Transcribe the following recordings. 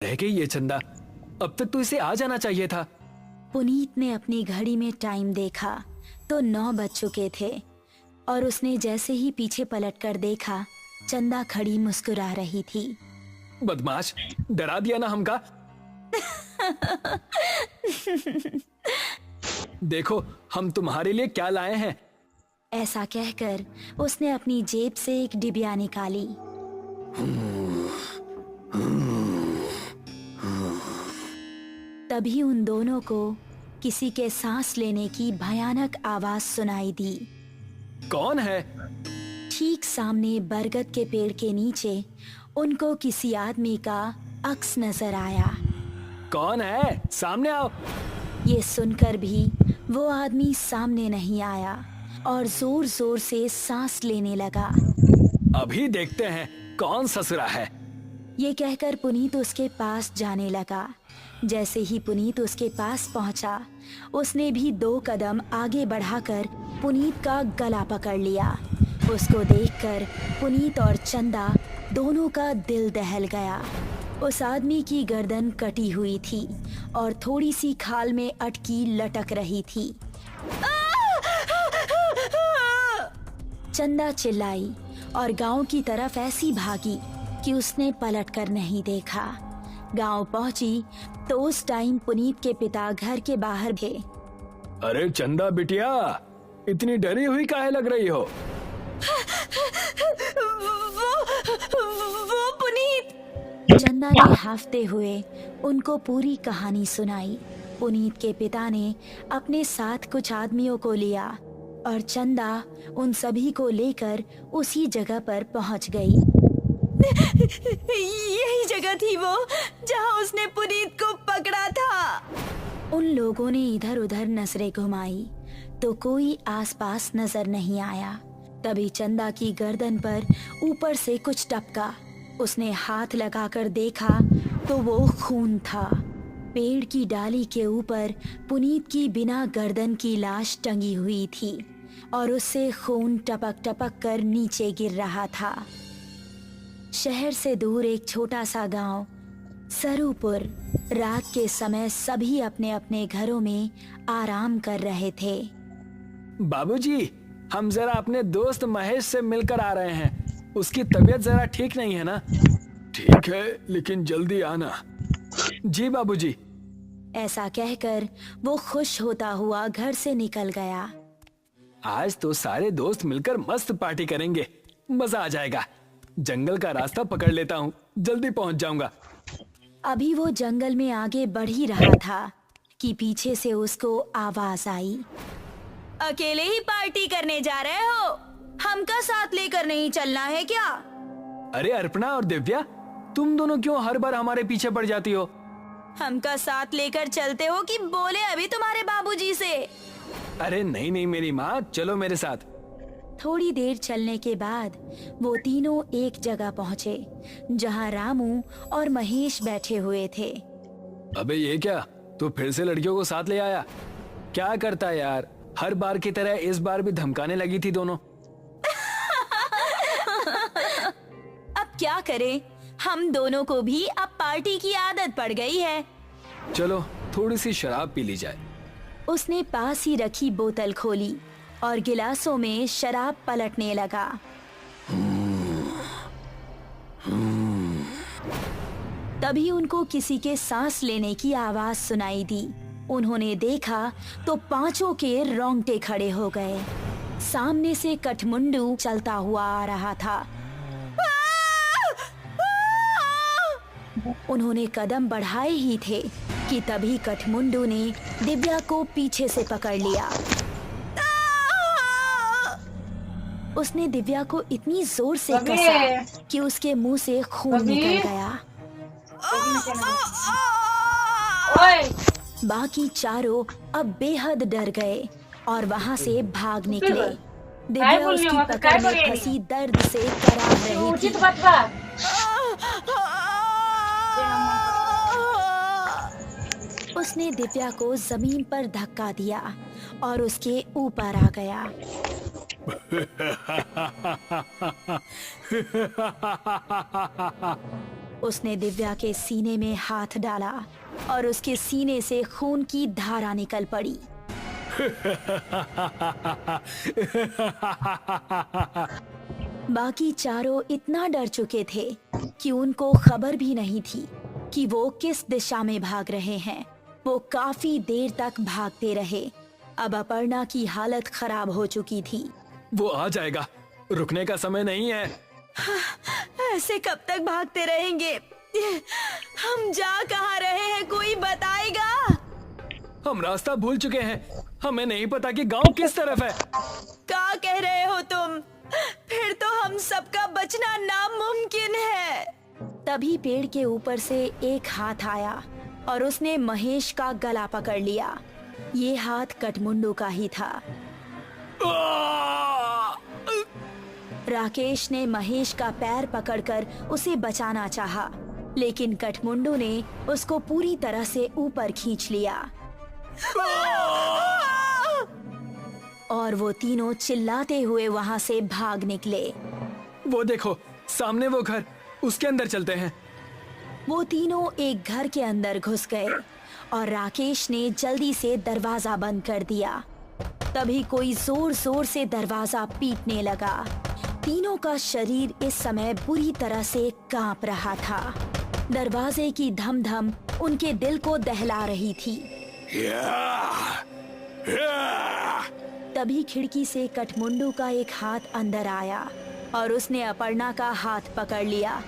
रह गई ये चंदा, अब तक तो इसे आ जाना चाहिए था। पुनीत ने अपनी घड़ी में टाइम देखा तो 9 बज चुके थे और उसने जैसे ही पीछे पलटकर देखा, चंदा खड़ी मुस्कुरा रही थी। बदमाश, डरा दिया ना हमका। देखो हम तुम्हारे लिए क्या लाए हैं। ऐसा कहकर उसने अपनी जेब से एक डिबिया निकाली। तभी उन दोनों को किसी के सांस लेने की भयानक आवाज सुनाई दी। कौन है? ठीक सामने बरगद के पेड़ के नीचे उनको किसी आदमी का अक्स नजर आया। कौन है? सामने आओ। ये सुनकर भी वो आदमी सामने नहीं आया और जोर जोर से सांस लेने लगा। अभी देखते हैं कौन ससुरा है। ये कहकर पुनीत उसके पास जाने लगा। जैसे ही पुनीत उसके पास पहुंचा, उसने भी 2 कदम आगे बढ़ाकर पुनीत का गला पकड़ लिया। उसको देखकर पुनीत और चंदा दोनों का दिल दहल गया। उस आदमी की गर्दन कटी हुई थी और थोड़ी सी खाल में अटकी लटक रही थी। चंदा चिल्लाई और गांव की तरफ ऐसी भागी कि उसने पलटकर नहीं देखा। गांव पहुंची तो उस टाइम पुनीत के पिता घर के बाहर थे। अरे चंदा बिटिया, इतनी डरी हुई काहे लग रही हो? वो पुनीत। चंदा ने हाफते हुए उनको पूरी कहानी सुनाई। पुनीत के पिता ने अपने साथ कुछ आदमियों को लिया और चंदा उन सभी को लेकर उसी जगह पर पहुंच गई। यही जगह थी वो जहां उसने पुनीत को पकड़ा था। उन लोगों ने इधर उधर नजरें घुमाई तो कोई आसपास नजर नहीं आया। तभी चंदा की गर्दन पर ऊपर से कुछ टपका। उसने हाथ लगाकर देखा तो वो खून था। पेड़ की डाली के ऊपर पुनीत की बिना गर्दन की लाश टंगी हुई थी और उससे खून टपक टपक कर नीचे गिर रहा था। शहर से दूर एक छोटा सा गांव सरूपुर। रात के समय सभी अपने अपने घरों में आराम कर रहे थे। बाबूजी, हम जरा अपने दोस्त महेश से मिलकर आ रहे हैं। उसकी तबीयत जरा ठीक नहीं है ना? ठीक है, लेकिन जल्दी आना। जी बाबूजी। ऐसा कहकर वो खुश होता हुआ घर से निकल गया। आज तो सारे दोस्त मिलकर मस्त पार्टी करेंगे, मजा आ जाएगा। जंगल का रास्ता पकड़ लेता हूँ, जल्दी पहुँच जाऊंगा। अभी वो जंगल में आगे बढ़ ही रहा था कि पीछे से उसको आवाज आई। अकेले ही पार्टी करने जा रहे हो? हमका साथ लेकर नहीं चलना है क्या? अरे अर्पणा और दिव्या, तुम दोनों क्यों हर बार हमारे पीछे पड़ जाती हो? हमका साथ लेकर चलते हो कि बोले अभी तुम्हारे बाबूजी से? अरे नहीं नहीं मेरी माँ, चलो मेरे साथ। थोड़ी देर चलने के बाद वो तीनों एक जगह पहुंचे जहां रामू और महेश बैठे हुए थे। अबे ये क्या, तू फिर से लड़कियों को साथ ले आया? क्या करता है यार, हर बार की तरह इस बार भी धमकाने लगी थी दोनों। अब क्या करें, हम दोनों को भी अब पार्टी की आदत पड़ गई है। चलो थोड़ी सी शराब पी ली जाए। उसने पास ही रखी बोतल खोली और गिलासों में शराब पलटने लगा। तभी उनको किसी के सांस लेने की आवाज सुनाई दी। उन्होंने देखा तो पांचों के रोंगटे खड़े हो गए। सामने से कठमुंडू चलता हुआ आ रहा था। उन्होंने कदम बढ़ाए ही थे कि तभी कठमुंडू ने दिव्या को पीछे से पकड़ लिया। उसने दिव्या को इतनी जोर से कसा कि उसके मुंह से खून निकल गया। बाकी चारों अब बेहद डर गए और वहां से भाग निकले। दिव्या उसकी पकड़ में फंसी दर्द से कराह रही थी। उसने दिव्या को जमीन पर धक्का दिया और उसके ऊपर आ गया। उसने दिव्या के सीने में हाथ डाला और उसके सीने से खून की धारा निकल पड़ी। बाकी चारों इतना डर चुके थे कि उनको खबर भी नहीं थी कि वो किस दिशा में भाग रहे हैं। वो काफी देर तक भागते रहे। अब अपर्णा की हालत खराब हो चुकी थी। वो आ जाएगा, रुकने का समय नहीं है। ऐसे कब तक भागते रहेंगे? हम जा कहाँ रहे हैं, कोई बताएगा? हम रास्ता भूल चुके हैं, हमें नहीं पता कि गांव किस तरफ है। क्या कह रहे हो तुम? फिर तो हम सबका बचना नामुमकिन है। तभी पेड़ के ऊपर से एक हाथ आया और उसने महेश का गला पकड़ लिया। ये हाथ कठमुंडू का ही था। राकेश ने महेश का पैर पकड़कर उसे बचाना चाहा, लेकिन कठमुंडू ने उसको पूरी तरह से ऊपर खींच लिया और वो तीनों चिल्लाते हुए वहां से भाग निकले। वो देखो, सामने वो घर, उसके अंदर चलते हैं। वो तीनों एक घर के अंदर घुस गए और राकेश ने जल्दी से दरवाजा बंद कर दिया। तभी कोई जोर जोर से दरवाजा पीटने लगा। तीनों का शरीर इस समय बुरी तरह से कांप रहा था। दरवाजे की धम धम उनके दिल को दहला रही थी। तभी खिड़की से कठमुंडू का एक हाथ अंदर आया और उसने अपर्णा का हाथ पकड़ लिया।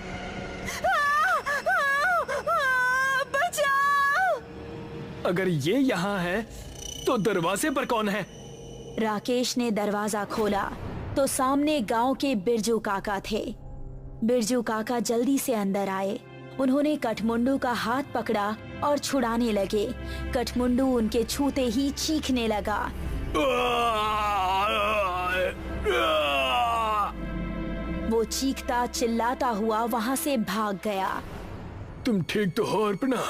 बचाओ! अगर ये यहाँ है तो दरवाजे पर कौन है? राकेश ने दरवाजा खोला तो सामने गांव के बिरजू काका थे। बिरजू काका जल्दी से अंदर आए। उन्होंने कठमुंडू का हाथ पकड़ा और छुड़ाने लगे। कठमुंडू उनके छूते ही चीखने लगा। वो चीखता चिल्लाता हुआ वहां से भाग गया। तुम ठीक तो हो अर्पणा?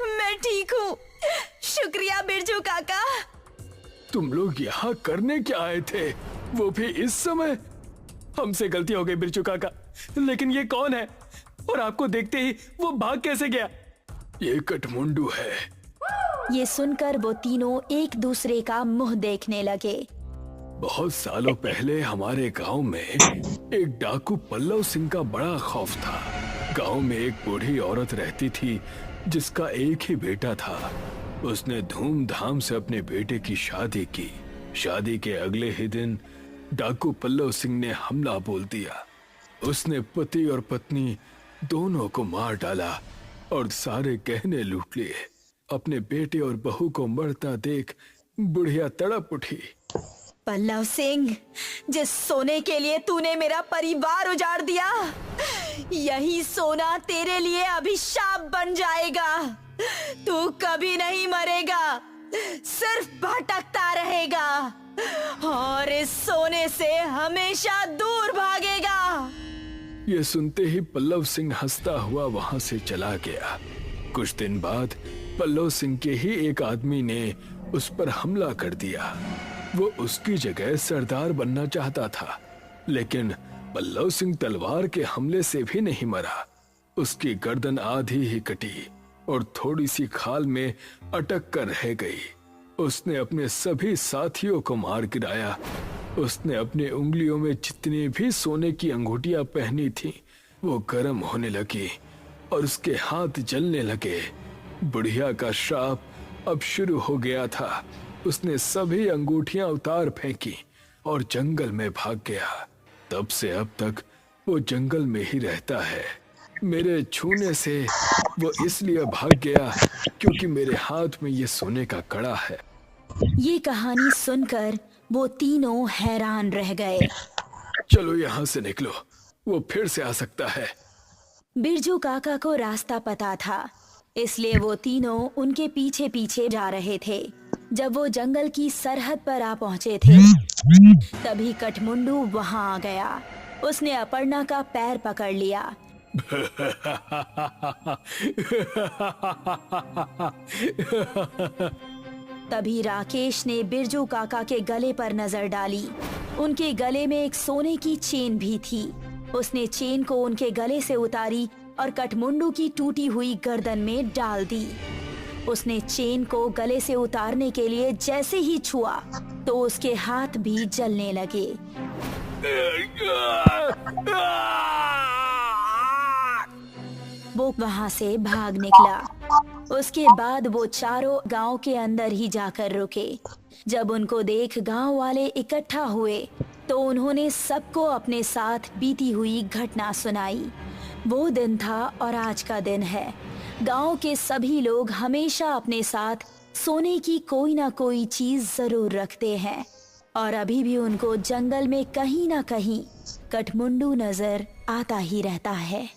मैं ठीक हूँ, शुक्रिया बिरजू काका। तुम लोग यहाँ करने क्या आए थे, वो भी इस समय? हमसे गलती हो गई बिरजू काका, लेकिन ये कौन है और आपको देखते ही वो भाग कैसे गया? ये कठमुंडू है। ये सुनकर वो तीनों एक दूसरे का मुंह देखने लगे। बहुत सालों पहले हमारे गांव में एक डाकू पल्लव सिंह का बड़ा खौफ था। गांव में एक बूढ़ी औरत रहती थी जिसका एक ही बेटा था। उसने धूमधाम से अपने बेटे की शादी की। शादी के अगले ही दिन डाकू पल्लव सिंह ने हमला बोल दिया। उसने पति और पत्नी दोनों को मार डाला और सारे गहने लूट लिए। अपने बेटे और बहू को मरता देख बुढ़िया तड़प उठी। पल्लव सिंह, जिस सोने के लिए तूने मेरा परिवार उजाड़ दिया, यही सोना तेरे लिए अभिशाप बन जाएगा। तू कभी नहीं मरेगा, सिर्फ भटकता रहेगा और इस सोने से हमेशा दूर भागेगा। ये सुनते ही पल्लव सिंह हंसता हुआ वहां से चला गया। कुछ दिन बाद पल्लव सिंह के ही एक आदमी ने उस पर हमला कर दिया। वो उसकी जगह सरदार बनना चाहता था, लेकिन पल्लव सिंह तलवार के हमले से भी नहीं मरा। उसकी गर्दन आधी ही कटी और थोड़ी सी खाल में अटक कर रह गई। उसने अपने सभी साथियों को मार गिराया। उसने अपने उंगलियों में जितनी भी सोने की अंगूठियां पहनी थी वो गर्म होने लगी और उसके हाथ जलने लगे। बुढ़िया का श्राप अब शुरू हो गया था। उसने सभी अंगूठियां उतार फेंकी और जंगल में भाग गया। तब से अब तक वो जंगल में ही रहता है। मेरे छूने से वो इसलिए भाग गया क्योंकि मेरे हाथ में ये सोने का कड़ा है। ये कहानी सुनकर वो तीनों हैरान रह गए। चलो यहाँ से निकलो, वो फिर से आ सकता है। बिरजू काका को रास्ता पता था, इसलिए वो तीनों उनके पीछे पीछे जा रहे थे। जब वो जंगल की सरहद पर आ पहुंचे थे, तभी कठमुंडू वहां आ गया। उसने अपर्णा का पैर पकड़ लिया। तभी राकेश ने बिरजू काका के गले पर नजर डाली। उनके गले में एक सोने की चेन भी थी। उसने चेन को उनके गले से उतारी और कठमुंडू की टूटी हुई गर्दन में डाल दी। उसने चेन को गले से उतारने के लिए जैसे ही छुआ तो उसके हाथ भी जलने लगे। वो वहां से भाग निकला। उसके बाद वो चारों गांव के अंदर ही जाकर रुके। जब उनको देख गांव वाले इकट्ठा हुए तो उन्होंने सबको अपने साथ बीती हुई घटना सुनाई। वो दिन था और आज का दिन है। गांव के सभी लोग हमेशा अपने साथ सोने की कोई ना कोई चीज जरूर रखते हैं और अभी भी उनको जंगल में कहीं ना कहीं कठमुंडू नजर आता ही रहता है।